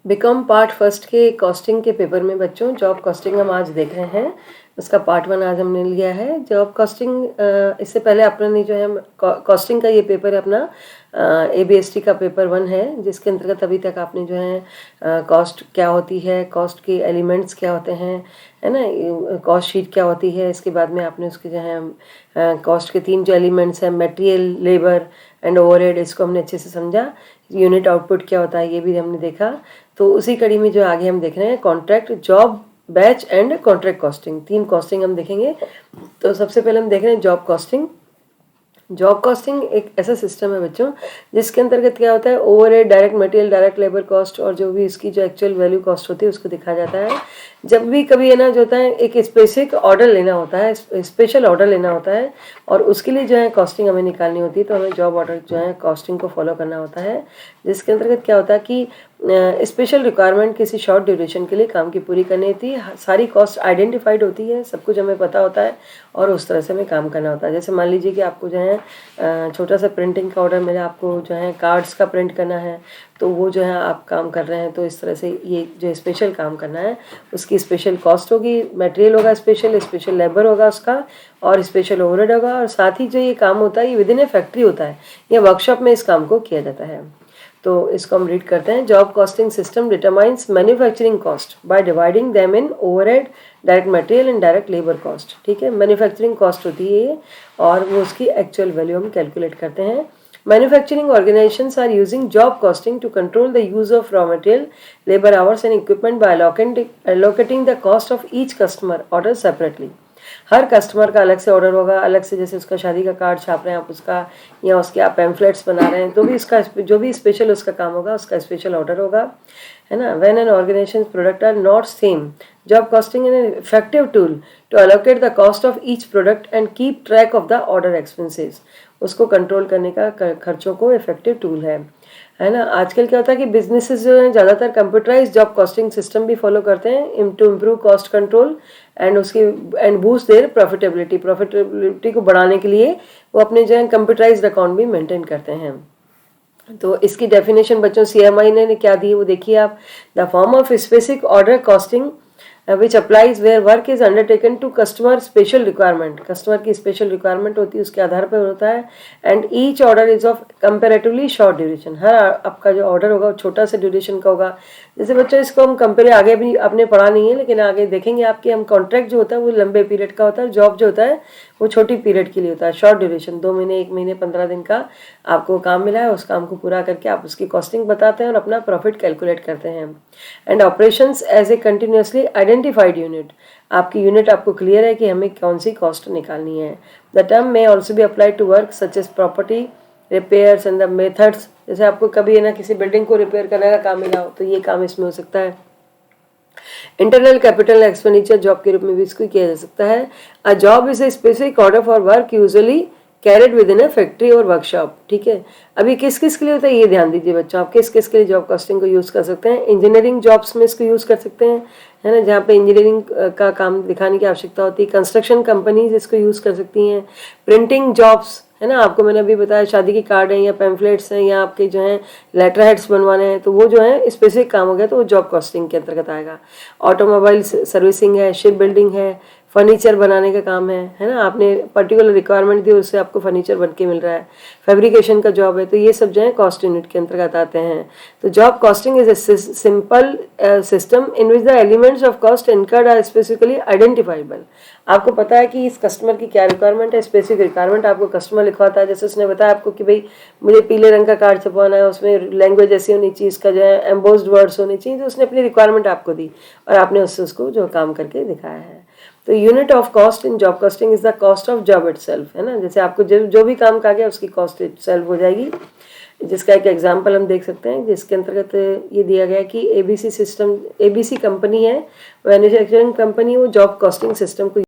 BCom part first के costing के paper में बच्चों जॉब कॉस्टिंग हम आज देख रहे हैं। उसका पार्ट 1 आज हमने लिया है। जॉब कॉस्टिंग इससे पहले अपने जो है कॉस्टिंग का ये पेपर अपना ABST का पेपर 1 है, जिसके अंतर्गत अभी तक आपने जो है कॉस्ट क्या होती है, कॉस्ट के एलिमेंट्स क्या होते हैं, है ना, कॉस्ट शीट क्या होती है। इसके बाद में आपने उसके जो है कॉस्ट के 3 जो एलिमेंट्स हैं, मटेरियल, लेबर एंड ओवरहेड, इसको हमने अच्छे से समझा। यूनिट आउटपुट क्या होता है ये भी हमने देखा। तो उसी कड़ी में जो आगे हम देख रहे हैं contract, job, batch and contract costing, 3 costing हम देखेंगे। तो सबसे पहले हम देख रहे हैं जॉब कॉस्टिंग। जॉब कॉस्टिंग एक ऐसा सिस्टम है बच्चों जिसके अंतर्गत क्या होता है, overhead, direct material, direct labour cost और जो भी इसकी जो एक्चुअल वैल्यू कॉस्ट होती है उसको दिखाया जाता है। जब भी कभी है ना जो होता है एक स्पेसिफिक ऑर्डर लेना होता है, स्पेशल ऑर्डर लेना होता है और उसके लिए जो है कॉस्टिंग हमें निकालनी होती है, तो हमें जॉब ऑर्डर जो है कॉस्टिंग को फॉलो करना होता है। जिसके अंतर्गत क्या होता है कि स्पेशल रिक्वायरमेंट किसी शॉर्ट ड्यूरेशन के लिए काम की पूरी करनी होती है, सारी कॉस्ट आइडेंटिफाइड होती है, सब कुछ हमें पता होता है और उस तरह से हमें काम करना होता है। जैसे मान लीजिए कि आपको जो है छोटा सा प्रिंटिंग का ऑर्डर मिला, आपको जो है कार्ड्स का प्रिंट करना है, तो वो जो है आप काम कर रहे हैं, तो इस तरह से ये जो स्पेशल काम करना है उसकी स्पेशल कॉस्ट होगी, मटेरियल होगा स्पेशल लेबर होगा उसका, और स्पेशल ओवरहेड होगा। और साथ ही जो ये काम होता है ये विद इन ए फैक्ट्री होता है या वर्कशॉप में इस काम को किया जाता है। तो इसको हम रीड करते हैं। Job costing system determines manufacturing cost by dividing them in overhead, direct material and direct labour cost. ठीक है, मैन्युफैक्चरिंग कॉस्ट होती है ये और वो उसकी एक्चुअल वैल्यू हम कैलकुलेट करते हैं। Manufacturing organizations are using job costing to control the use of raw material, labor hours and equipment by allocating the cost of each customer order separately. Her customer का अलग से order होगा, अलग से, जैसे उसका शादी का कार्ड छाप रहे हैं आप उसका, या उसके आप पैम्फलेट्स बना रहे हैं, तो भी उसका जो भी स्पेशल उसका काम होगा उसका स्पेशल ऑर्डर होगा, है ना। When an organization product are not same, job costing is an effective tool to allocate the cost of each product and keep track of the order expenses. उसको कंट्रोल करने का खर्चों को इफेक्टिव टूल है ना। आजकल क्या होता है कि बिजनेसेस जो हैं ज़्यादातर कंप्यूटराइज जॉब कॉस्टिंग सिस्टम भी फॉलो करते हैं to improve cost control and boost their profitability को बढ़ाने के लिए वो अपने जो है कंप्यूटराइज्ड अकाउंट भी मेंटेन करते हैं। तो इसकी डेफिनेशन बच्चों CMI ने क्या दी है वो देखिए आप। The form of specific order costing which applies where work is undertaken to customer special requirement, customer की स्पेशल रिक्वायरमेंट होती है उसके आधार पर होता है। And each order is of comparatively short duration, हर आपका जो ऑर्डर होगा वो छोटा सा ड्यूरेशन का होगा। जैसे बच्चों इसको हम कंपेयर आगे भी आपने पढ़ा नहीं है लेकिन आगे देखेंगे आपके, हम कॉन्ट्रैक्ट जो होता है वो लंबे पीरियड का होता है, जॉब जो होता है वो छोटी पीरियड के लिए होता है, शॉर्ट ड्यूरेशन, 2 महीने, 1 महीने, 15 दिन का आपको काम मिला है, उस काम को पूरा करके आप उसकी कॉस्टिंग बताते हैं और अपना प्रॉफिट कैलकुलेट करते हैं। And operations as a continuously identified unit, आपकी यूनिट आपको क्लियर है कि हमें कौन सी कॉस्ट निकालनी है। द टर्म में ऑल्सो भी apply to work such as property repairs and the methods, जैसे आपको कभी है ना किसी बिल्डिंग को रिपेयर करने का काम मिला हो तो ये काम इसमें हो सकता है। इंटरनल कैपिटल एक्सपेंडिचर जॉब के रूप में भी इसको किया जा सकता है। A job is a specific order for work usually carried with in A factory और वर्कशॉप। ठीक है, अभी किस किस के लिए होता है ये ध्यान दीजिए बच्चों, आप किस किस के लिए जॉब कॉस्टिंग को यूज़ कर सकते हैं। इंजीनियरिंग जॉब्स में इसको यूज़ कर सकते हैं, है ना, जहाँ पे इंजीनियरिंग का काम दिखाने की आवश्यकता होती है। कंस्ट्रक्शन कंपनीज इसको यूज़ कर सकती हैं। प्रिंटिंग जॉब्स, है ना, आपको मैंने अभी बताया शादी के कार्ड हैं या पैम्फलेट्स हैं या आपके जो हैं लेटर हेड्स बनवाने हैं, तो वो जो है स्पेसिफिक काम हो गया तो वो जॉब कॉस्टिंग के अंतर्गत आएगा। ऑटोमोबाइल सर्विसिंग है, शिप बिल्डिंग है, फर्नीचर बनाने का काम है ना, आपने पर्टिकुलर रिक्वायरमेंट दी उससे आपको फर्नीचर बन के मिल रहा है, फैब्रिकेशन का जॉब है, तो ये सब जो है कॉस्ट यूनिट के अंतर्गत आते हैं। तो job costing is a simple system in which the elements of cost incurred are specifically identifiable. आपको पता है कि इस कस्टमर की क्या रिक्वायरमेंट है, स्पेसिफिक रिक्वायरमेंट आपको कस्टमर लिखवाता है। जैसे उसने बताया आपको कि भाई मुझे पीले रंग का कार्ड छपवाना है, उसमें लैंग्वेज ऐसी होनी चाहिए, इसका जो है एम्बोस्ड वर्ड्स होने चाहिए, तो उसने अपनी रिक्वायरमेंट आपको दी और आपने उससे उसको जो काम करके दिखाया है। तो unit of cost in job costing is the cost of job itself, है ना, जैसे आपको जो भी काम कहा गया उसकी कॉस्ट इटसेल्फ हो जाएगी। जिसका एक एग्जांपल हम देख सकते हैं जिसके अंतर्गत ये दिया गया है कि ABC कंपनी है, मैन्युफैक्चरिंग कंपनी, वो जॉब कॉस्टिंग सिस्टम को